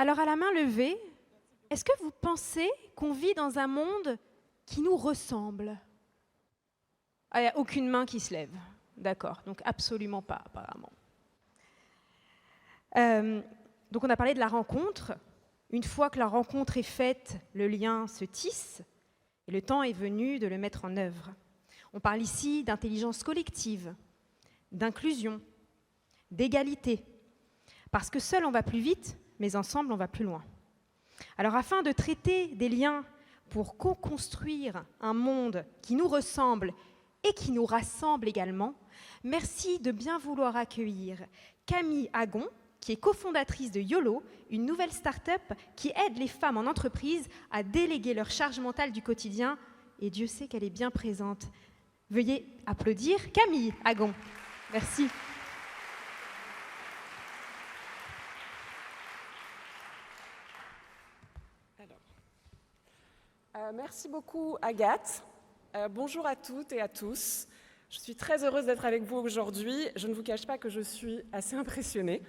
Alors à la main levée, est-ce que vous pensez qu'on vit dans un monde qui nous ressemble? Ah, il n'y a aucune main qui se lève. D'accord, donc absolument pas, apparemment. Donc on a parlé de la rencontre. Une fois que la rencontre est faite, le lien se tisse et le temps est venu de le mettre en œuvre. On parle ici d'intelligence collective, d'inclusion, d'égalité. Parce que seul on va plus vite, mais ensemble on va plus loin. Alors afin de traiter des liens pour co-construire un monde qui nous ressemble et qui nous rassemble également, merci de bien vouloir accueillir Camille Agon, qui est cofondatrice de YOLO, une nouvelle start-up qui aide les femmes en entreprise à déléguer leur charge mentale du quotidien. Et Dieu sait qu'elle est bien présente. Veuillez applaudir Camille Agon. Merci. Merci beaucoup Agathe. Bonjour à toutes et à tous. Je suis très heureuse d'être avec vous aujourd'hui. Je ne vous cache pas que je suis assez impressionnée,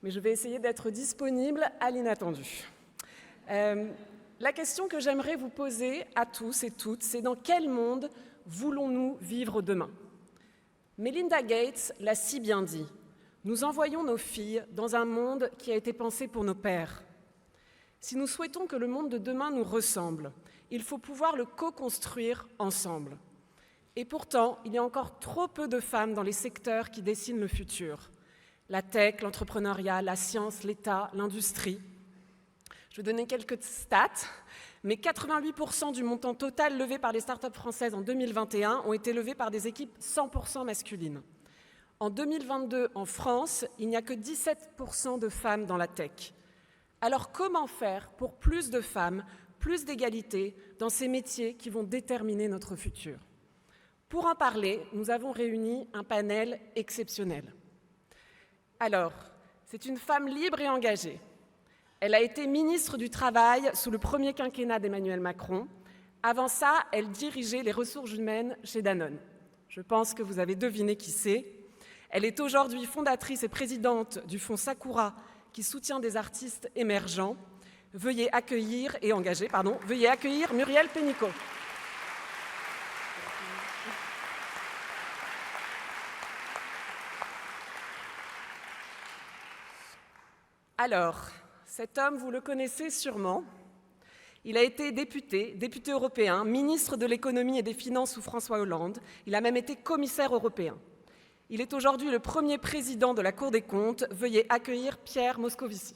mais je vais essayer d'être disponible à l'inattendu. La question que j'aimerais vous poser à tous et toutes, c'est dans quel monde voulons-nous vivre demain? Melinda Gates l'a si bien dit. Nous envoyons nos filles dans un monde qui a été pensé pour nos pères. Si nous souhaitons que le monde de demain nous ressemble, il faut pouvoir le co-construire ensemble. Et pourtant, il y a encore trop peu de femmes dans les secteurs qui dessinent le futur. La tech, l'entrepreneuriat, la science, l'État, l'industrie. Je vais donner quelques stats, mais 88% du montant total levé par les startups françaises en 2021 ont été levés par des équipes 100% masculines. En 2022, en France, il n'y a que 17% de femmes dans la tech. Alors comment faire pour plus de femmes, plus d'égalité dans ces métiers qui vont déterminer notre futur? Pour en parler, nous avons réuni un panel exceptionnel. Alors, c'est une femme libre et engagée. Elle a été ministre du Travail sous le premier quinquennat d'Emmanuel Macron. Avant ça, elle dirigeait les ressources humaines chez Danone. Je pense que vous avez deviné qui c'est. Elle est aujourd'hui fondatrice et présidente du fonds Sakura, qui soutient des artistes émergents. Veuillez accueillir Muriel Pénicaud. Alors, cet homme, vous le connaissez sûrement. Il a été député européen, ministre de l'économie et des finances sous François Hollande. Il a même été commissaire européen. Il est aujourd'hui le premier président de la Cour des comptes. Veuillez accueillir Pierre Moscovici.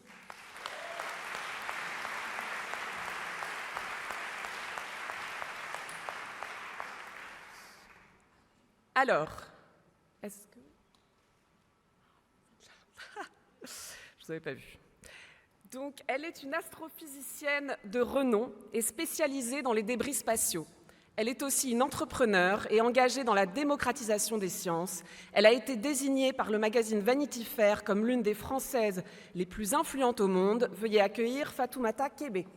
Alors, est-ce que... Je vous avais pas vu. Donc, elle est une astrophysicienne de renom et spécialisée dans les débris spatiaux. Elle est aussi une entrepreneure et engagée dans la démocratisation des sciences. Elle a été désignée par le magazine Vanity Fair comme l'une des Françaises les plus influentes au monde. Veuillez accueillir Fatoumata Kébé.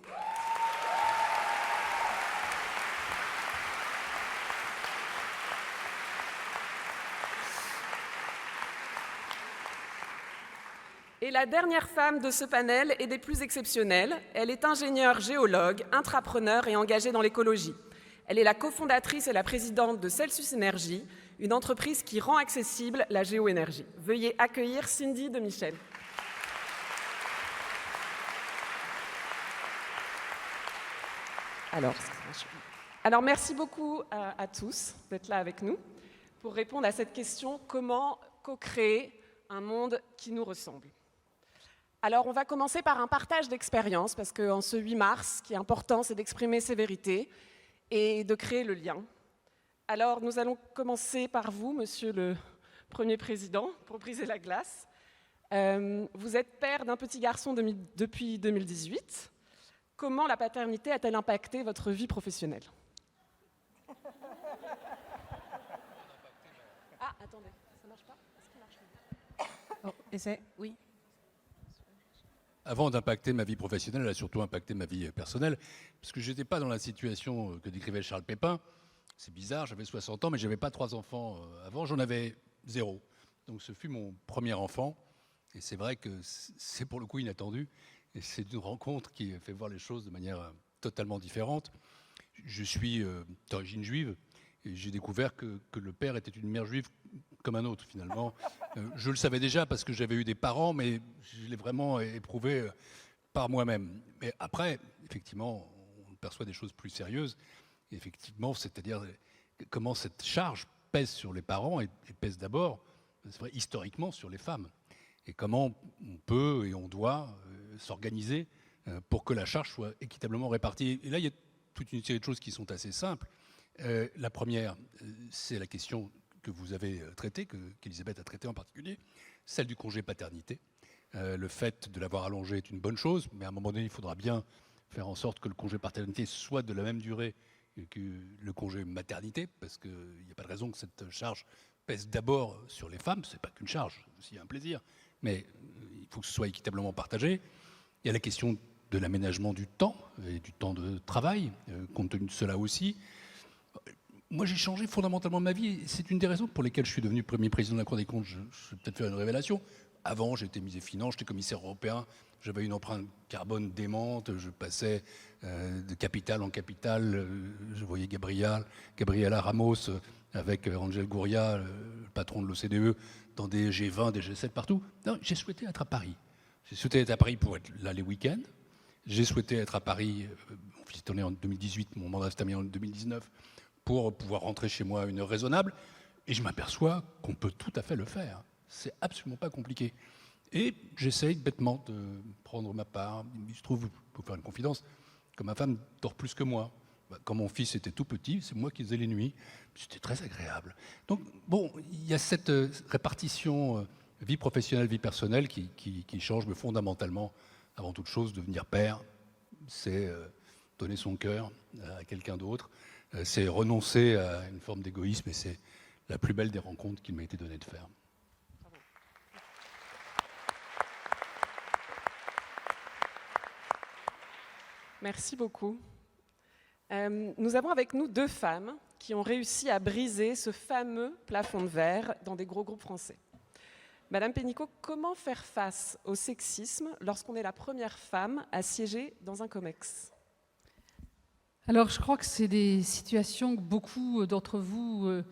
Et la dernière femme de ce panel est des plus exceptionnelles. Elle est ingénieure géologue, intrapreneur et engagée dans l'écologie. Elle est la cofondatrice et la présidente de Celsius Energy, une entreprise qui rend accessible la géoénergie. Veuillez accueillir Cindy de Michel. Alors merci beaucoup à tous d'être là avec nous pour répondre à cette question: comment co-créer un monde qui nous ressemble? Alors, on va commencer par un partage d'expérience, parce qu'en ce 8 mars, ce qui est important, c'est d'exprimer ses vérités et de créer le lien. Alors, nous allons commencer par vous, monsieur le Premier Président, pour briser la glace. Vous êtes père d'un petit garçon depuis 2018. Comment la paternité a-t-elle impacté votre vie professionnelle? Ah, attendez, ça marche pas? Est-ce que ça marche? Oh, essai, oui. Avant d'impacter ma vie professionnelle, elle a surtout impacté ma vie personnelle, parce que je n'étais pas dans la situation que décrivait Charles Pépin. C'est bizarre, j'avais 60 ans, mais je n'avais pas 3 enfants avant, j'en avais 0. Donc ce fut mon premier enfant, et c'est vrai que c'est pour le coup inattendu. Et c'est une rencontre qui fait voir les choses de manière totalement différente. Je suis d'origine juive et j'ai découvert que le père était une mère juive comme un autre finalement. Je le savais déjà parce que j'avais eu des parents, mais je l'ai vraiment éprouvé par moi-même. Mais après, effectivement, on perçoit des choses plus sérieuses. Et effectivement, c'est-à-dire comment cette charge pèse sur les parents et pèse d'abord, c'est vrai, historiquement sur les femmes. Et comment on peut et on doit s'organiser pour que la charge soit équitablement répartie. Et là, il y a toute une série de choses qui sont assez simples. La première, c'est la question que vous avez traitée, qu'Elisabeth a traitée en particulier, celle du congé paternité. Le fait de l'avoir allongé est une bonne chose, mais à un moment donné, il faudra bien faire en sorte que le congé paternité soit de la même durée que le congé maternité, parce qu'il n'y a pas de raison que cette charge pèse d'abord sur les femmes. Ce n'est pas qu'une charge, c'est aussi un plaisir, mais il faut que ce soit équitablement partagé. Il y a la question de l'aménagement du temps et du temps de travail, compte tenu de cela aussi. Moi, j'ai changé fondamentalement ma vie. C'est une des raisons pour lesquelles je suis devenu premier président de la Cour des comptes. Je vais peut-être faire une révélation. Avant, j'étais ministre des Finances, j'étais commissaire européen. J'avais une empreinte carbone démente. Je passais de capitale en capitale. Je voyais Gabriela Ramos avec Angel Gurria, le patron de l'OCDE, dans des G20, des G7 partout. Non, j'ai souhaité être à Paris. J'ai souhaité être à Paris pour être là les week-ends. J'ai souhaité être à Paris, j'étais né en 2018, mon mandat s'est terminé en 2019, pour pouvoir rentrer chez moi à une heure raisonnable. Et je m'aperçois qu'on peut tout à fait le faire. C'est absolument pas compliqué. Et j'essaye bêtement de prendre ma part. Il se trouve, pour faire une confidence, que ma femme dort plus que moi. Quand mon fils était tout petit, c'est moi qui faisais les nuits. C'était très agréable. Donc, bon, il y a cette répartition vie professionnelle, vie personnelle qui change, mais fondamentalement, avant toute chose, devenir père, c'est donner son cœur à quelqu'un d'autre. C'est renoncer à une forme d'égoïsme et c'est la plus belle des rencontres qu'il m'a été donné de faire. Merci beaucoup. Nous avons avec nous deux femmes qui ont réussi à briser ce fameux plafond de verre dans des gros groupes français. Madame Pénicaud, comment faire face au sexisme lorsqu'on est la première femme à siéger dans un COMEX ? Alors, je crois que c'est des situations que beaucoup d'entre vous,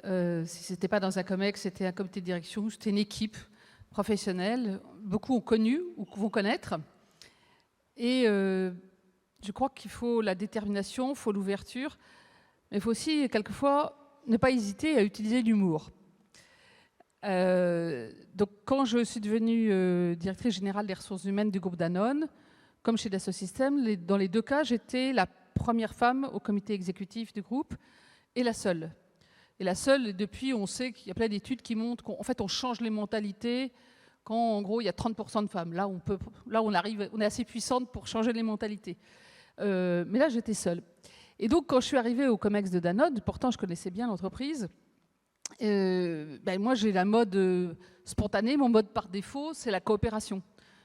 si ce n'était pas dans un COMEX, c'était un comité de direction, c'était une équipe professionnelle, beaucoup ont connu ou vont connaître. Et je crois qu'il faut la détermination, il faut l'ouverture, mais il faut aussi, quelquefois, ne pas hésiter à utiliser l'humour. Donc, quand je suis devenue directrice générale des ressources humaines du groupe Danone, comme chez Dassault Systèmes, dans les deux cas, j'étais la première femme au comité exécutif du groupe et la seule. Et la seule, depuis, on sait qu'il y a plein d'études qui montrent qu'en fait, on change les mentalités quand, en gros, il y a 30% de femmes. Là, on est assez puissante pour changer les mentalités. Mais là, j'étais seule. Et donc, quand je suis arrivée au COMEX de Danone, pourtant, je connaissais bien l'entreprise, moi, j'ai la mode spontanée, mon mode par défaut, c'est la coopération.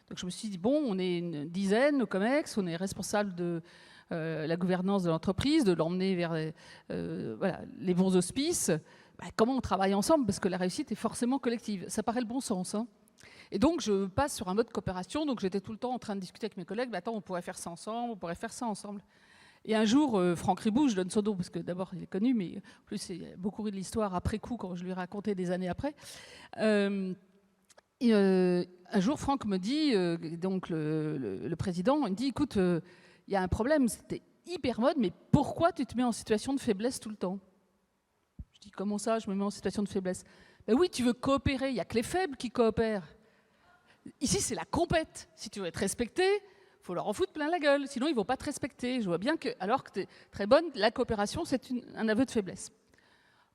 Donc, je me suis dit, bon, on est une dizaine au COMEX, on est responsable de la gouvernance de l'entreprise, de l'emmener vers les bons auspices. Comment on travaille ensemble ? Parce que la réussite est forcément collective. Ça paraît le bon sens. Hein. Et donc, je passe sur un mode coopération. Donc, j'étais tout le temps en train de discuter avec mes collègues. Attends, on pourrait faire ça ensemble, on pourrait faire ça ensemble. Et un jour, Franck Ribou, je donne son nom parce que d'abord, il est connu, mais en plus, il y a beaucoup ri de l'histoire après coup, quand je lui ai raconté des années après. Un jour, Franck me dit, donc le président, il me dit, écoute, il y a un problème, c'était hyper mode, mais pourquoi tu te mets en situation de faiblesse tout le temps ? Je dis, comment ça, je me mets en situation de faiblesse ? Ben oui, tu veux coopérer, il n'y a que les faibles qui coopèrent. Ici, c'est la compète. Si tu veux être respecté, il faut leur en foutre plein la gueule, sinon ils ne vont pas te respecter. Je vois bien que, alors que tu es très bonne, la coopération, c'est un aveu de faiblesse.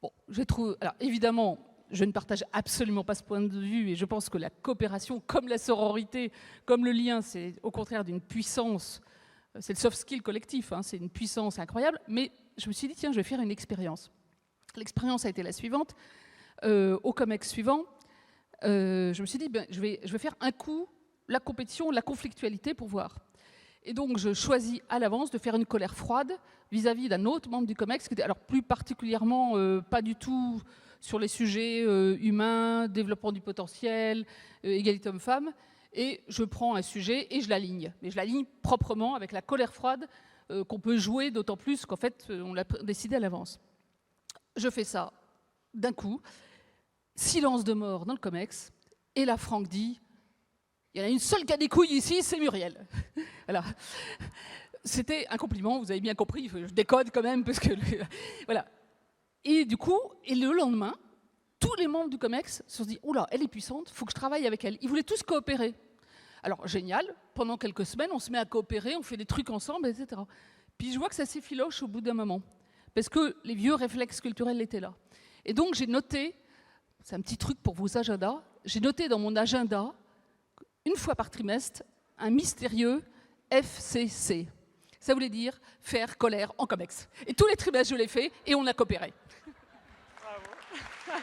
Bon, je trouve. Alors évidemment, je ne partage absolument pas ce point de vue et je pense que la coopération, comme la sororité, comme le lien, c'est au contraire d'une puissance. C'est le soft skill collectif, hein, c'est une puissance incroyable. Mais je me suis dit, tiens, je vais faire une expérience. L'expérience a été la suivante. Au COMEX suivant, je me suis dit, je vais faire un coup la compétition, la conflictualité pour voir. Et donc, je choisis à l'avance de faire une colère froide vis-à-vis d'un autre membre du COMEX, qui était alors plus particulièrement pas du tout sur les sujets humains, développement du potentiel, égalité homme-femme. et je prends un sujet et je l'aligne. Mais je l'aligne proprement avec la colère froide qu'on peut jouer, d'autant plus qu'en fait, on l'a décidé à l'avance. Je fais ça d'un coup, silence de mort dans le COMEX, et là, Franck dit, il y en a une seule qui a des couilles ici, c'est Muriel. Voilà. C'était un compliment, vous avez bien compris, je décode quand même, parce que... Voilà. Et du coup, et le lendemain, tous les membres du COMEX se sont dit « Oula, elle est puissante, il faut que je travaille avec elle ». Ils voulaient tous coopérer. Alors, génial, pendant quelques semaines, on se met à coopérer, on fait des trucs ensemble, etc. Puis je vois que ça s'effiloche au bout d'un moment, parce que les vieux réflexes culturels étaient là. Et donc, j'ai noté, c'est un petit truc pour vos agendas, j'ai noté dans mon agenda, une fois par trimestre, un mystérieux FCC. Ça voulait dire faire colère en COMEX. Et tous les trimestres, je l'ai fait et on a coopéré. Bravo.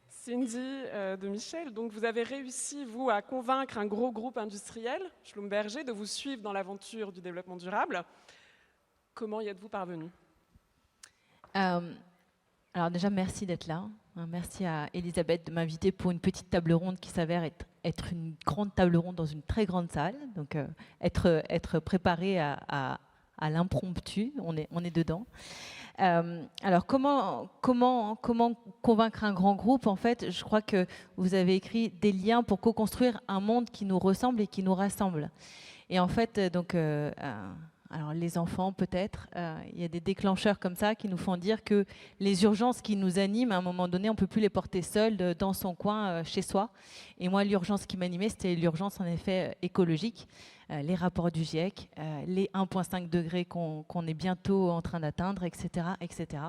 Cindy de Michel, donc vous avez réussi, vous, à convaincre un gros groupe industriel, Schlumberger, de vous suivre dans l'aventure du développement durable. Comment y êtes-vous parvenu ? Alors déjà, merci d'être là. Merci à Elisabeth de m'inviter pour une petite table ronde qui s'avère être une grande table ronde dans une très grande salle. Donc être préparé à l'impromptu, on est dedans. Alors comment convaincre un grand groupe ? En fait, je crois que vous avez écrit des liens pour co-construire un monde qui nous ressemble et qui nous rassemble. Et en fait, donc... alors les enfants peut-être, il y a des déclencheurs comme ça qui nous font dire que les urgences qui nous animent, à un moment donné, on ne peut plus les porter seuls dans son coin, chez soi. Et moi, l'urgence qui m'animait, c'était l'urgence en effet écologique, les rapports du GIEC, les 1,5 degrés qu'on est bientôt en train d'atteindre, etc. etc.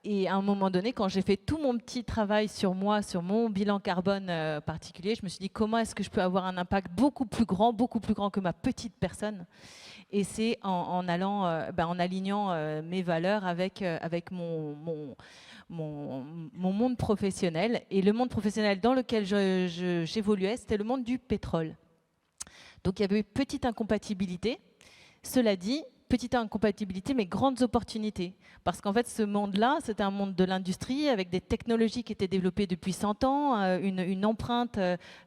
Et à un moment donné, quand j'ai fait tout mon petit travail sur moi, sur mon bilan carbone particulier, je me suis dit comment est-ce que je peux avoir un impact beaucoup plus grand que ma petite personne. Et c'est en alignant mes valeurs avec mon monde professionnel. Et le monde professionnel dans lequel j'évoluais, c'était le monde du pétrole. Donc il y avait une petite incompatibilité. Cela dit, petite incompatibilité, mais grandes opportunités. Parce qu'en fait, ce monde-là, c'était un monde de l'industrie avec des technologies qui étaient développées depuis 100 ans, une empreinte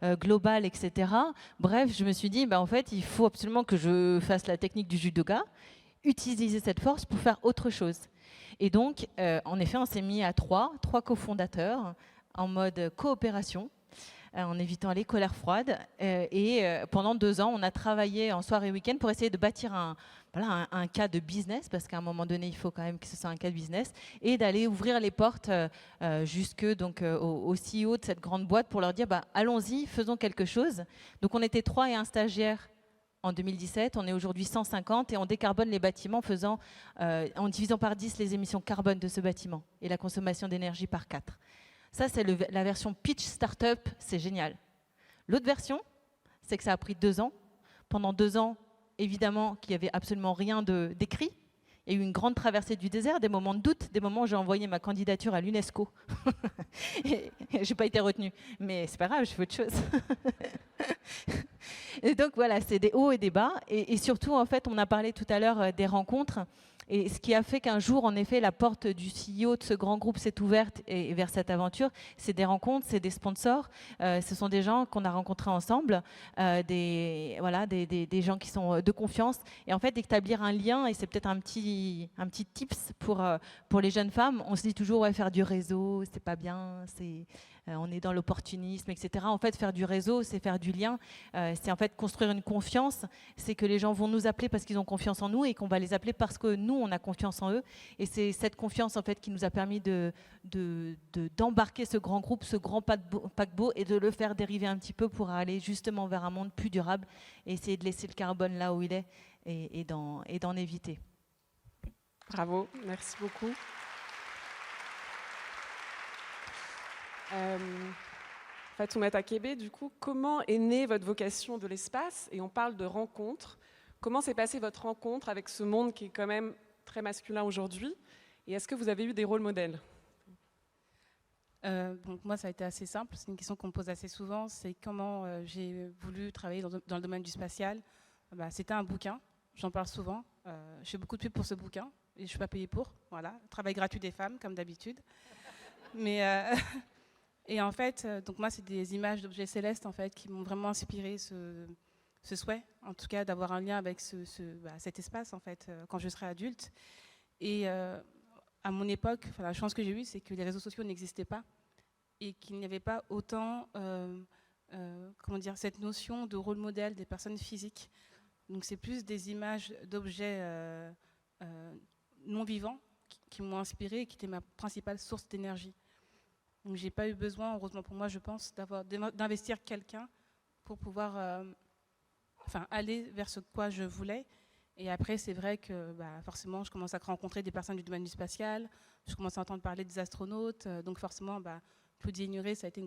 globale, etc. Bref, je me suis dit, en fait, il faut absolument que je fasse la technique du judoka, utiliser cette force pour faire autre chose. Et donc, en effet, on s'est mis à trois cofondateurs en mode coopération, en évitant les colères froides. Et pendant 2 ans, on a travaillé en soir et week-end pour essayer de bâtir un cas de business, parce qu'à un moment donné, il faut quand même que ce soit un cas de business, et d'aller ouvrir les portes jusque donc, au CEO de cette grande boîte pour leur dire allons-y, faisons quelque chose. Donc on était 3 et un stagiaire en 2017, on est aujourd'hui 150 et on décarbone les bâtiments en divisant par 10 les émissions carbone de ce bâtiment et la consommation d'énergie par 4. Ça, c'est la version pitch startup, c'est génial. L'autre version, c'est que ça a pris 2 ans. Pendant 2 ans, évidemment, qu'il n'y avait absolument rien d'écrit. Il y a eu une grande traversée du désert, des moments de doute, des moments où j'ai envoyé ma candidature à l'UNESCO. Et je n'ai pas été retenue. Mais c'est pas grave, je fais autre chose. Et donc voilà, c'est des hauts et des bas. Et surtout, en fait, on a parlé tout à l'heure des rencontres. Et ce qui a fait qu'un jour, en effet, la porte du CEO de ce grand groupe s'est ouverte vers cette aventure, c'est des rencontres, c'est des sponsors, ce sont des gens qu'on a rencontrés ensemble, des gens qui sont de confiance. Et en fait, d'établir un lien, et c'est peut-être un petit tips pour les jeunes femmes, on se dit toujours, ouais, faire du réseau, c'est pas bien, on est dans l'opportunisme, etc. En fait, faire du réseau, c'est faire du lien, c'est en fait construire une confiance, c'est que les gens vont nous appeler parce qu'ils ont confiance en nous et qu'on va les appeler parce que nous, on a confiance en eux. Et c'est cette confiance en fait qui nous a permis d'embarquer ce grand groupe, ce grand paquebot et de le faire dériver un petit peu pour aller justement vers un monde plus durable et essayer de laisser le carbone là où il est et d'en éviter. Bravo, merci beaucoup. Fatoumata Kébé, du coup, comment est née votre vocation de l'espace ? Et on parle de rencontre. Comment s'est passée votre rencontre avec ce monde qui est quand même très masculin aujourd'hui ? Et est-ce que vous avez eu des rôles modèles ? Donc moi, ça a été assez simple. C'est une question qu'on me pose assez souvent. C'est comment j'ai voulu travailler dans le domaine du spatial. C'était un bouquin. J'en parle souvent. Je fais beaucoup de pub pour ce bouquin. et je ne suis pas payée pour. Voilà, travail gratuit des femmes, comme d'habitude. Mais, et en fait, donc moi, c'est des images d'objets célestes en fait, qui m'ont vraiment inspiré ce souhait, en tout cas, d'avoir un lien avec cet espace en fait, quand je serai adulte. Et à mon époque, la chance que j'ai eue, c'est que les réseaux sociaux n'existaient pas et qu'il n'y avait pas autant cette notion de rôle modèle des personnes physiques. Donc c'est plus des images d'objets non vivants qui m'ont inspirée et qui étaient ma principale source d'énergie. Donc j'ai pas eu besoin, heureusement pour moi, je pense, d'investir quelqu'un pour pouvoir aller vers ce quoi je voulais. Et après, c'est vrai que forcément, je commence à rencontrer des personnes du domaine du spatial, je commence à entendre parler des astronautes, donc forcément, Claudie Ignoré, ça a été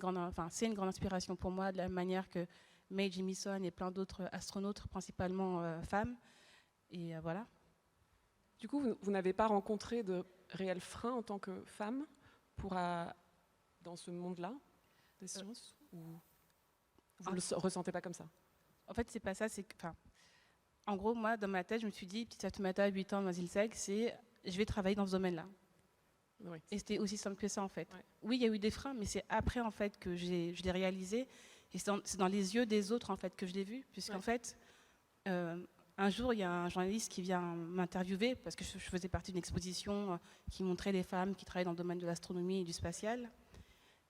c'est une grande inspiration pour moi, de la manière que Mae Jemison et plein d'autres astronautes, principalement femmes. Et voilà. Du coup, vous n'avez pas rencontré de réels freins en tant que femme dans ce monde-là des sciences ou vous ne le ressentez pas comme ça? En fait, c'est pas ça. En gros, moi, dans ma tête, je me suis dit, petite Fatoumata, 8 ans, dans Ilsec, je vais travailler dans ce domaine-là. Oui. Et c'était aussi simple que ça, en fait. Ouais. Oui, il y a eu des freins, mais c'est après, en fait, que je l'ai réalisé. Et c'est dans les yeux des autres, en fait, que je l'ai vu. Puisqu'en fait, un jour, il y a un journaliste qui vient m'interviewer, parce que je faisais partie d'une exposition qui montrait les femmes qui travaillent dans le domaine de l'astronomie et du spatial.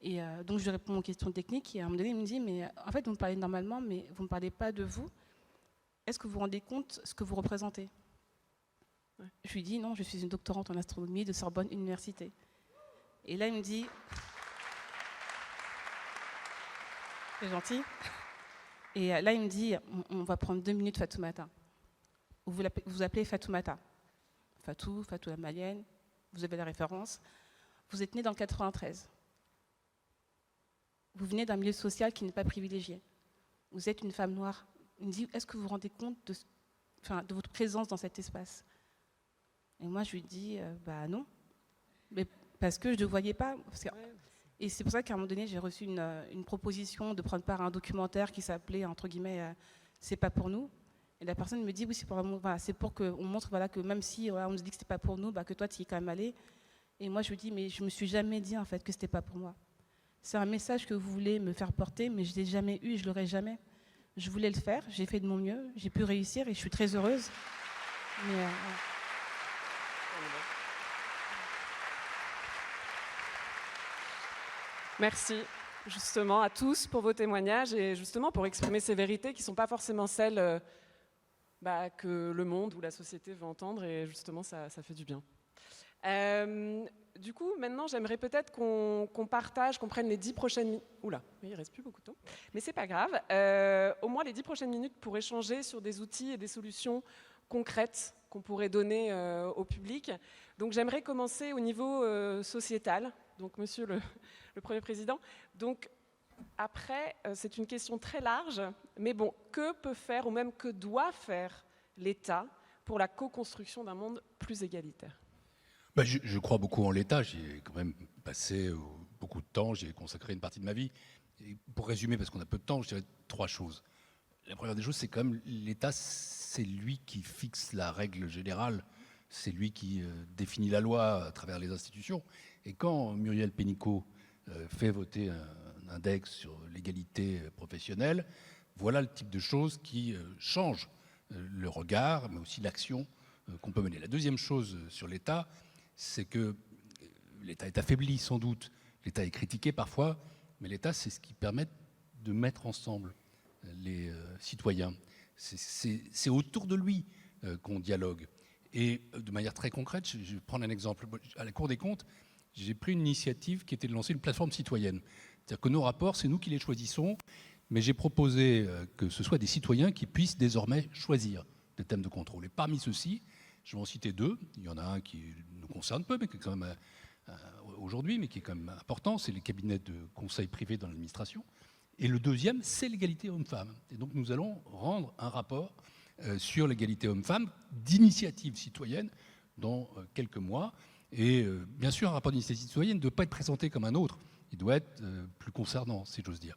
Et donc, je lui réponds aux questions techniques. Et à un moment donné, il me dit, mais en fait, vous me parlez normalement, mais vous ne me parlez pas de vous. Est-ce que vous vous rendez compte ce que vous représentez? Ouais. Je lui dis, non, je suis une doctorante en astronomie de Sorbonne Université. Et là, il me dit, c'est gentil. Et là, il me dit, on va prendre 2 minutes Fatoumata. Vous appelez Fatoumata. Fatou la malienne, vous avez la référence. Vous êtes né dans le 93. Vous venez d'un milieu social qui n'est pas privilégié. Vous êtes une femme noire. Il me dit, est-ce que vous vous rendez compte de votre présence dans cet espace? Et moi, je lui dis, non. Mais parce que je ne le voyais pas. Et c'est pour ça qu'à un moment donné, j'ai reçu une proposition de prendre part à un documentaire qui s'appelait, entre guillemets, C'est pas pour nous. Et la personne me dit, oui, c'est pour qu'on montre que même si on nous dit que ce n'était pas pour nous, que toi, tu y es quand même allé. Et moi, je lui dis, mais je ne me suis jamais dit en fait que ce n'était pas pour moi. C'est un message que vous voulez me faire porter, mais je ne l'ai jamais eu et je ne l'aurai jamais. Je voulais le faire, j'ai fait de mon mieux, j'ai pu réussir et je suis très heureuse. Mais, Merci justement à tous pour vos témoignages et justement pour exprimer ces vérités qui ne sont pas forcément celles que le monde ou la société veut entendre et justement ça fait du bien. Du coup, maintenant, j'aimerais peut-être qu'on partage, qu'on prenne les 10 prochaines minutes. Oula, oui, il ne reste plus beaucoup de temps, mais c'est pas grave. Au moins les 10 prochaines minutes pour échanger sur des outils et des solutions concrètes qu'on pourrait donner au public. Donc, j'aimerais commencer au niveau sociétal. Donc, Monsieur le Premier Président. Donc, après, c'est une question très large, mais bon, que peut faire ou même que doit faire l'État pour la co-construction d'un monde plus égalitaire? Je crois beaucoup en l'État. J'y ai quand même passé beaucoup de temps. J'ai consacré une partie de ma vie. Et pour résumer, parce qu'on a peu de temps, je dirais 3 choses. La première des choses, c'est quand même l'État, c'est lui qui fixe la règle générale. C'est lui qui définit la loi à travers les institutions. Et quand Muriel Pénicaud fait voter un index sur l'égalité professionnelle, voilà le type de choses qui changent le regard, mais aussi l'action qu'on peut mener. La deuxième chose sur l'État, c'est que l'État est affaibli sans doute, l'État est critiqué parfois, mais l'État, c'est ce qui permet de mettre ensemble les citoyens. C'est autour de lui qu'on dialogue. Et de manière très concrète, je vais prendre un exemple. À la Cour des comptes, j'ai pris une initiative qui était de lancer une plateforme citoyenne. C'est-à-dire que nos rapports, c'est nous qui les choisissons, mais j'ai proposé que ce soit des citoyens qui puissent désormais choisir des thèmes de contrôle. Et parmi ceux-ci, je vais en citer 2. Il y en a un qui nous concerne peu, mais qui est quand même aujourd'hui, mais qui est quand même important, c'est les cabinets de conseil privés dans l'administration. Et le deuxième, c'est l'égalité homme-femme. Et donc nous allons rendre un rapport sur l'égalité homme-femme d'initiative citoyenne dans quelques mois. Et bien sûr, un rapport d'initiative citoyenne ne doit pas être présenté comme un autre. Il doit être plus concernant, si j'ose dire.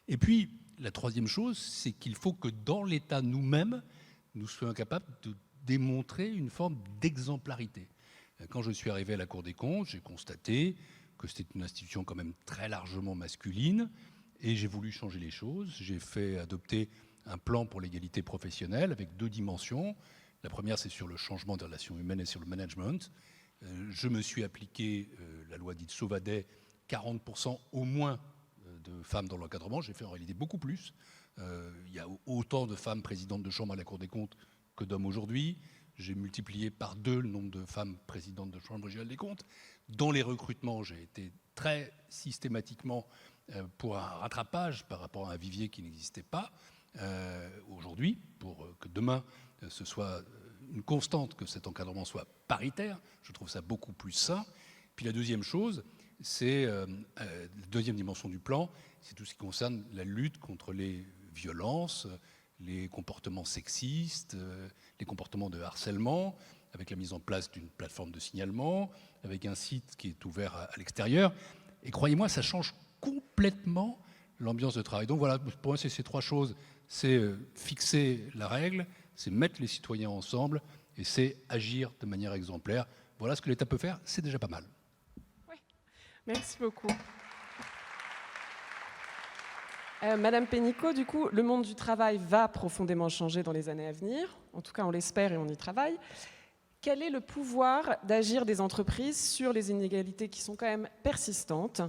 Et puis, la troisième chose, c'est qu'il faut que dans l'État nous-mêmes, nous soyons capables de démontrer une forme d'exemplarité. Quand je suis arrivé à la Cour des comptes, j'ai constaté que c'était une institution quand même très largement masculine et j'ai voulu changer les choses. J'ai fait adopter un plan pour l'égalité professionnelle avec 2 dimensions. La première, c'est sur le changement des relations humaines et sur le management. Je me suis appliqué la loi dite Sauvadet, 40% au moins de femmes dans l'encadrement. J'ai fait en réalité beaucoup plus. Il y a autant de femmes présidentes de chambre à la Cour des comptes que d'hommes aujourd'hui. J'ai multiplié par 2 le nombre de femmes présidentes de chambre régionale des comptes. Dans les recrutements, j'ai été très systématiquement pour un rattrapage par rapport à un vivier qui n'existait pas aujourd'hui, pour que demain ce soit une constante, que cet encadrement soit paritaire. Je trouve ça beaucoup plus sain. Puis la deuxième chose, c'est la deuxième dimension du plan, c'est tout ce qui concerne la lutte contre les violences, les comportements sexistes, les comportements de harcèlement, avec la mise en place d'une plateforme de signalement, avec un site qui est ouvert à l'extérieur. Et croyez-moi, ça change complètement l'ambiance de travail. Donc voilà, pour moi, c'est ces 3 choses. C'est fixer la règle, c'est mettre les citoyens ensemble et c'est agir de manière exemplaire. Voilà ce que l'État peut faire, c'est déjà pas mal. Oui, merci beaucoup. Madame Pénicaud, du coup, le monde du travail va profondément changer dans les années à venir. En tout cas, on l'espère et on y travaille. Quel est le pouvoir d'agir des entreprises sur les inégalités qui sont quand même persistantes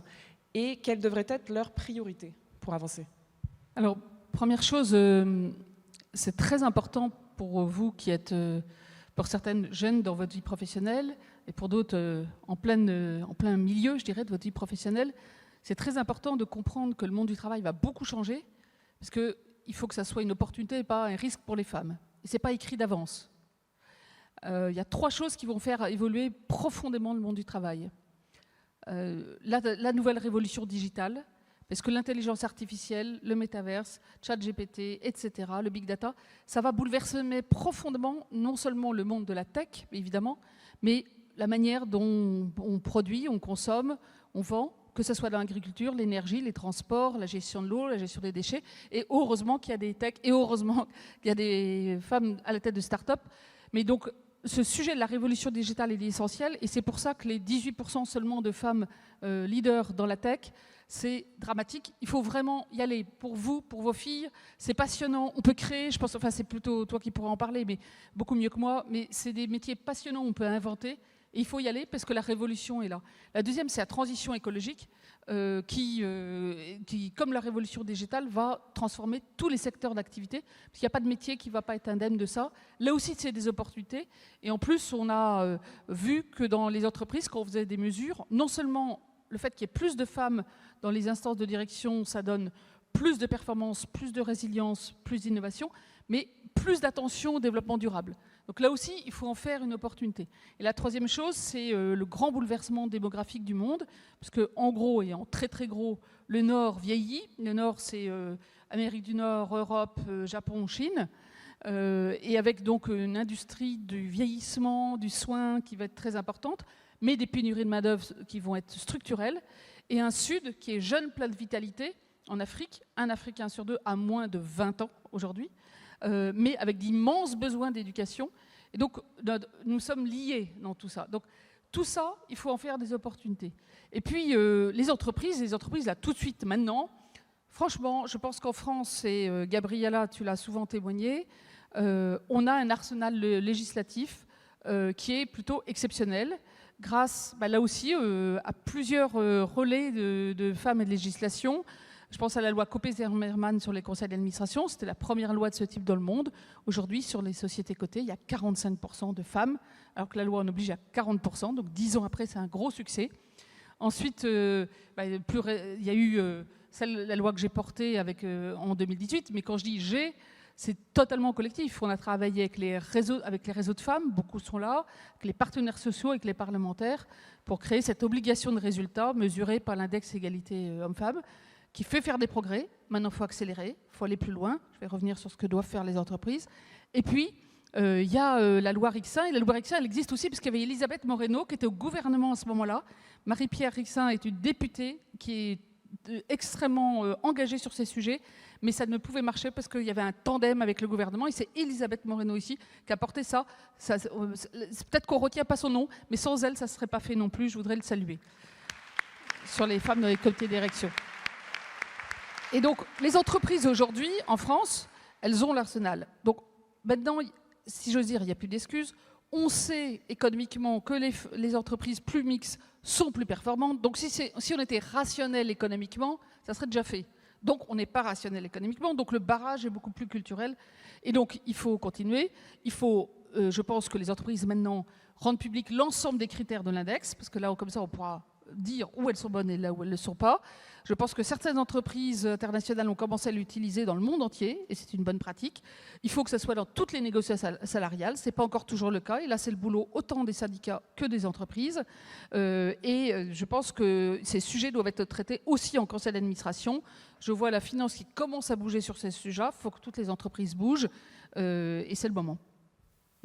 et quelles devraient être leurs priorités pour avancer? Alors, première chose, c'est très important pour vous qui êtes, pour certaines, jeunes dans votre vie professionnelle et pour d'autres en plein milieu, je dirais, de votre vie professionnelle. C'est très important de comprendre que le monde du travail va beaucoup changer parce qu'il faut que ça soit une opportunité et pas un risque pour les femmes. Et ce n'est pas écrit d'avance. Il y a 3 choses qui vont faire évoluer profondément le monde du travail. La nouvelle révolution digitale, parce que l'intelligence artificielle, le métaverse, ChatGPT, etc., le big data, ça va bouleverser profondément non seulement le monde de la tech, évidemment, mais la manière dont on produit, on consomme, on vend, que ce soit dans l'agriculture, l'énergie, les transports, la gestion de l'eau, la gestion des déchets. Et heureusement qu'il y a des techs, et heureusement qu'il y a des femmes à la tête de start-up. Mais donc, ce sujet de la révolution digitale est essentiel, et c'est pour ça que les 18% seulement de femmes leaders dans la tech, c'est dramatique. Il faut vraiment y aller pour vous, pour vos filles. C'est passionnant. On peut créer, je pense, enfin c'est plutôt toi qui pourras en parler, mais beaucoup mieux que moi. Mais c'est des métiers passionnants, on peut inventer. Et il faut y aller parce que la révolution est là. La deuxième, c'est la transition écologique qui, comme la révolution digitale, va transformer tous les secteurs d'activité. Parce qu'il n'y a pas de métier qui ne va pas être indemne de ça. Là aussi, c'est des opportunités. Et en plus, on a vu que dans les entreprises, quand on faisait des mesures, non seulement le fait qu'il y ait plus de femmes dans les instances de direction, ça donne plus de performance, plus de résilience, plus d'innovation, mais plus d'attention au développement durable. Donc là aussi, il faut en faire une opportunité. Et la troisième chose, c'est le grand bouleversement démographique du monde, parce qu'en gros, et en très très gros, le Nord vieillit. Le Nord, c'est Amérique du Nord, Europe, Japon, Chine, et avec donc une industrie du vieillissement, du soin qui va être très importante, mais des pénuries de main-d'œuvre qui vont être structurelles, et un Sud qui est jeune, plein de vitalité. En Afrique, un Africain sur 2 a moins de 20 ans aujourd'hui, mais avec d'immenses besoins d'éducation. Et donc, nous sommes liés dans tout ça. Donc, tout ça, il faut en faire des opportunités. Et puis, les entreprises, là, tout de suite, maintenant, franchement, je pense qu'en France, et Gabriella, tu l'as souvent témoigné, on a un arsenal législatif qui est plutôt exceptionnel, grâce, là aussi, à plusieurs relais de femmes et de législation. Je pense à la loi Copé-Zimmermann sur les conseils d'administration. C'était la première loi de ce type dans le monde. Aujourd'hui, sur les sociétés cotées, il y a 45% de femmes, alors que la loi en oblige à 40%. Donc 10 ans après, c'est un gros succès. Ensuite, il y a eu la loi que j'ai portée en 2018. Mais quand je dis j'ai, c'est totalement collectif. On a travaillé avec les réseaux de femmes, beaucoup sont là, avec les partenaires sociaux, avec les parlementaires, pour créer cette obligation de résultat mesurée par l'index égalité hommes-femmes, qui fait faire des progrès. Maintenant, il faut accélérer, il faut aller plus loin. Je vais revenir sur ce que doivent faire les entreprises. Et puis, il y a la loi Rixain. Et la loi Rixain, elle existe aussi parce qu'il y avait Elisabeth Moreno qui était au gouvernement à ce moment-là. Marie-Pierre Rixain est une députée qui est extrêmement engagée sur ces sujets, mais ça ne pouvait marcher parce qu'il y avait un tandem avec le gouvernement, et c'est Elisabeth Moreno ici qui a porté ça. Peut-être qu'on ne retient pas son nom, mais sans elle, ça ne serait pas fait non plus, je voudrais le saluer. Sur les femmes dans les comités d'érection. Et donc, les entreprises aujourd'hui, en France, elles ont l'arsenal. Donc, maintenant, si j'ose dire, il n'y a plus d'excuses. On sait économiquement que les entreprises plus mixtes sont plus performantes. Donc, si on était rationnel économiquement, ça serait déjà fait. Donc, on n'est pas rationnel économiquement. Donc, le barrage est beaucoup plus culturel. Et donc, il faut continuer. Il faut, je pense que les entreprises, maintenant, rendent public l'ensemble des critères de l'index, parce que là, comme ça, on pourra dire où elles sont bonnes et là où elles ne le sont pas. Je pense que certaines entreprises internationales ont commencé à l'utiliser dans le monde entier, et c'est une bonne pratique. Il faut que ça soit dans toutes les négociations salariales. Ce n'est pas encore toujours le cas, et là, c'est le boulot autant des syndicats que des entreprises. Je pense que ces sujets doivent être traités aussi en conseil d'administration. Je vois la finance qui commence à bouger sur ces sujets. Il faut que toutes les entreprises bougent, et c'est le moment.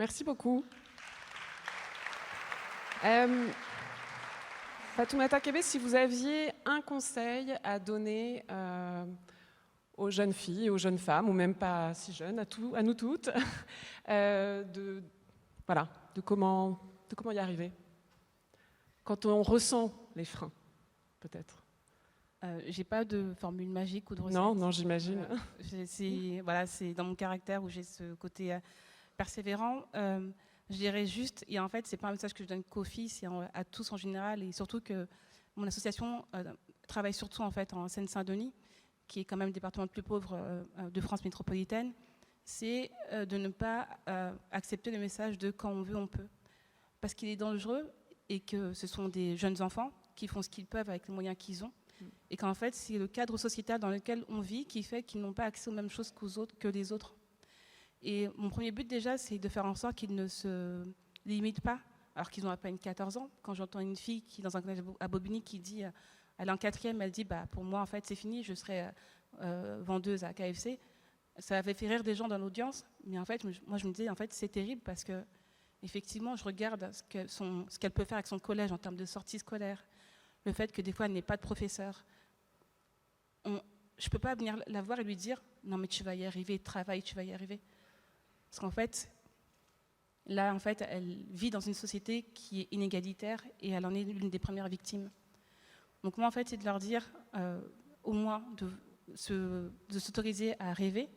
Merci beaucoup. Fatoumata Kébé, si vous aviez un conseil à donner aux jeunes filles, aux jeunes femmes, ou même pas si jeunes, à nous toutes, de comment y arriver quand on ressent les freins, peut-être. J'ai pas de formule magique ou de recette. Non, j'imagine. C'est dans mon caractère où j'ai ce côté persévérant. Je dirais juste, et en fait, c'est pas un message que je donne qu'aux filles, c'est à tous en général, et surtout que mon association travaille surtout en fait en Seine-Saint-Denis, qui est quand même le département le plus pauvre de France métropolitaine. C'est de ne pas accepter le message de quand on veut, on peut, parce qu'il est dangereux et que ce sont des jeunes enfants qui font ce qu'ils peuvent avec les moyens qu'ils ont, et qu'en fait, c'est le cadre sociétal dans lequel on vit qui fait qu'ils n'ont pas accès aux mêmes choses que les autres. Et mon premier but déjà, c'est de faire en sorte qu'ils ne se limitent pas, alors qu'ils ont à peine 14 ans. Quand j'entends une fille qui, dans un collège à Bobigny, qui dit, elle est en 4e, elle dit, pour moi, en fait, c'est fini, je serai vendeuse à KFC. Ça avait fait rire des gens dans l'audience, mais en fait, moi, je me disais, en fait, c'est terrible parce que, effectivement, je regarde ce qu'elle peut faire avec son collège en termes de sortie scolaire, le fait que des fois, elle n'ait pas de professeur. Je ne peux pas venir la voir et lui dire, non, mais tu vas y arriver, travaille, tu vas y arriver. Parce qu'en fait, là, en fait, elle vit dans une société qui est inégalitaire et elle en est l'une des premières victimes. Donc moi, en fait, c'est de leur dire, au moins, de s'autoriser à rêver,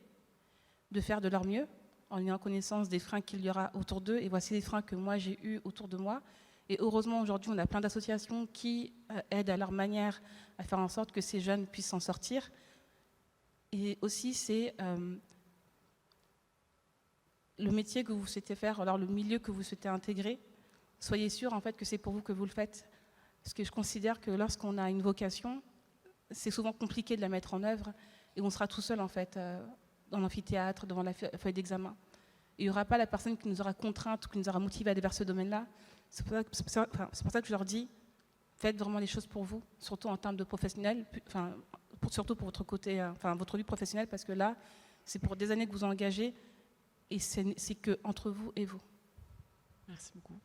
de faire de leur mieux, en ayant connaissance des freins qu'il y aura autour d'eux. Et voici les freins que moi, j'ai eus autour de moi. Et heureusement, aujourd'hui, on a plein d'associations qui aident à leur manière à faire en sorte que ces jeunes puissent s'en sortir. Et aussi, c'est le métier que vous souhaitez faire, alors le milieu que vous souhaitez intégrer, soyez sûr en fait que c'est pour vous que vous le faites. Parce que je considère que lorsqu'on a une vocation, c'est souvent compliqué de la mettre en œuvre et on sera tout seul en fait dans l'amphithéâtre, devant la feuille d'examen. Il n'y aura pas la personne qui nous aura contrainte ou qui nous aura motivé à aller vers ce domaine-là. C'est pour ça que je leur dis, faites vraiment les choses pour vous, surtout en termes de professionnel, surtout pour votre côté, votre vie professionnelle, parce que là, c'est pour des années que vous engagez. Et c'est que entre vous et vous. Merci beaucoup.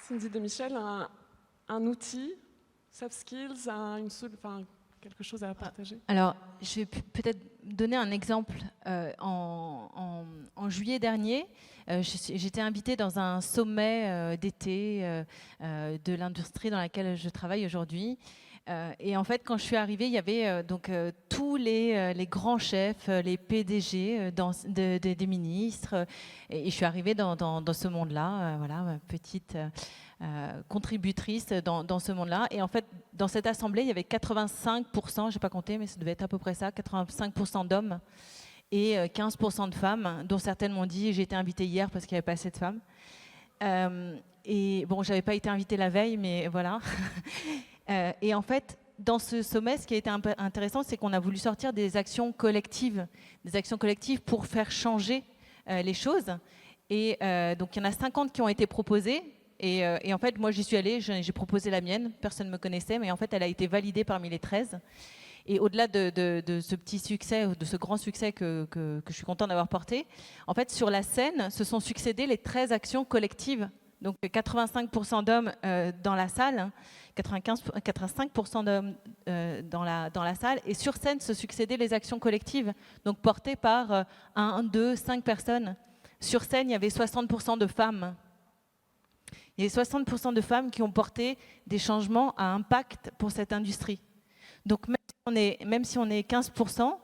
Cindy de Michel, un outil, soft skills, quelque chose à partager? Alors, je vais peut-être donner un exemple. En juillet dernier, j'étais invitée dans un sommet d'été de l'industrie dans laquelle je travaille aujourd'hui. Et en fait, quand je suis arrivée, il y avait tous les grands chefs, les PDG des ministres. Et je suis arrivée dans ce monde-là, petite contributrice dans ce monde-là. Et en fait, dans cette assemblée, il y avait 85%, je n'ai pas compté, mais ça devait être à peu près ça, 85% d'hommes et 15% de femmes, dont certaines m'ont dit « j'ai été invitée hier parce qu'il n'y avait pas assez de femmes ». Et bon, je n'avais pas été invitée la veille, mais voilà. Et en fait, dans ce sommet, ce qui a été intéressant, c'est qu'on a voulu sortir des actions collectives pour faire changer les choses. Et donc, il y en a 50 qui ont été proposées. Et en fait, moi, j'y suis allée, j'ai proposé la mienne. Personne ne me connaissait, mais en fait, elle a été validée parmi les 13. Et au-delà de ce petit succès, de ce grand succès que je suis contente d'avoir porté, en fait, sur la scène se sont succédées les 13 actions collectives. Donc 85% d'hommes dans la salle, 85% d'hommes dans la salle, et sur scène se succédaient les actions collectives, donc portées par 1, 2, 5 personnes. Sur scène, il y avait 60% de femmes. Il y avait 60% de femmes qui ont porté des changements à impact pour cette industrie. Donc même si on est 15%,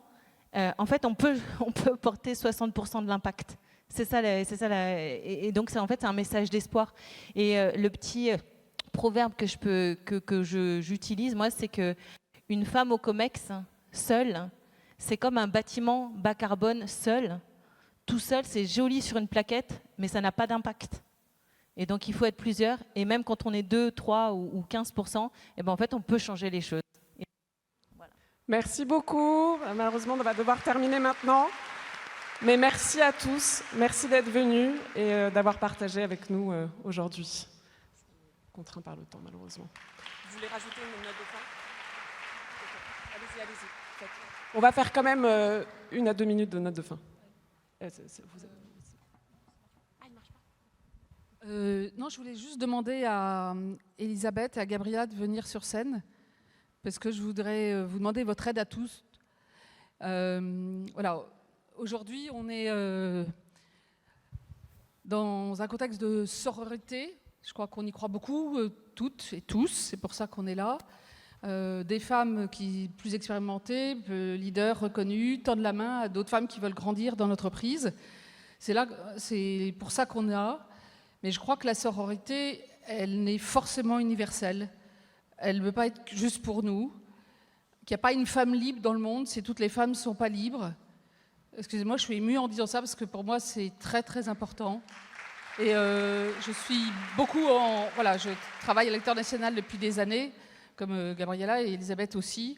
en fait, on peut porter 60% de l'impact. C'est ça, et donc en fait, c'est un message d'espoir. Et le petit proverbe que j'utilise, moi, c'est qu'une femme au COMEX, seule, c'est comme un bâtiment bas carbone seul. Tout seul, c'est joli sur une plaquette, mais ça n'a pas d'impact. Et donc, il faut être plusieurs. Et même quand on est 2, 3 ou 15%, eh ben, en fait, on peut changer les choses. Et voilà. Merci beaucoup. Malheureusement, on va devoir terminer maintenant. Mais merci à tous. Merci d'être venus et d'avoir partagé avec nous aujourd'hui. Contraint par le temps, malheureusement. Vous voulez rajouter une note de fin ? Allez-y. On va faire quand même 1 à 2 minutes de note de fin. Non, je voulais juste demander à Elisabeth et à Gabriela de venir sur scène, parce que je voudrais vous demander votre aide à tous. Voilà, aujourd'hui, on est dans un contexte de sororité. Je crois qu'on y croit beaucoup, toutes et tous, c'est pour ça qu'on est là. Des femmes plus expérimentées, leaders reconnus, tendent la main à d'autres femmes qui veulent grandir dans l'entreprise. C'est pour ça qu'on est là. Mais je crois que la sororité, elle n'est forcément universelle. Elle ne peut pas être juste pour nous. Qu'il n'y a pas une femme libre dans le monde si toutes les femmes ne sont pas libres. Excusez-moi, je suis émue en disant ça parce que pour moi, c'est très, très important. Et je suis beaucoup Voilà, je travaille à l'Électeur national depuis des années, comme Gabriela et Elisabeth aussi.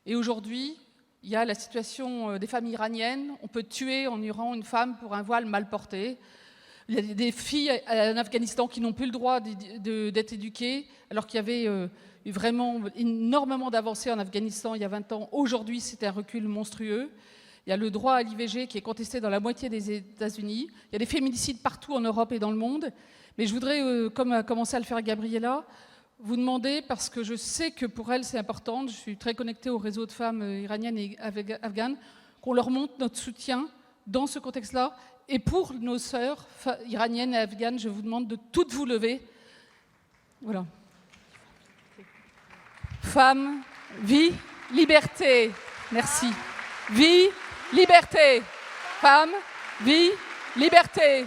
Et aujourd'hui, il y a la situation des femmes iraniennes. On peut tuer en Iran une femme pour un voile mal porté. Il y a des filles en Afghanistan qui n'ont plus le droit d'être éduquées, alors qu'il y avait eu vraiment énormément d'avancées en Afghanistan il y a 20 ans. Aujourd'hui, c'est un recul monstrueux. Il y a le droit à l'IVG qui est contesté dans la moitié des États-Unis. Il y a des féminicides partout en Europe et dans le monde. Mais je voudrais, comme a commencé à le faire Gabriela, vous demander, parce que je sais que pour elle c'est important, je suis très connectée au réseau de femmes iraniennes et afghanes, qu'on leur montre notre soutien dans ce contexte-là. Et pour nos sœurs iraniennes et afghanes, je vous demande de toutes vous lever. Voilà. Femmes, vie, liberté. Merci. Vie, liberté. Femmes, vie, liberté.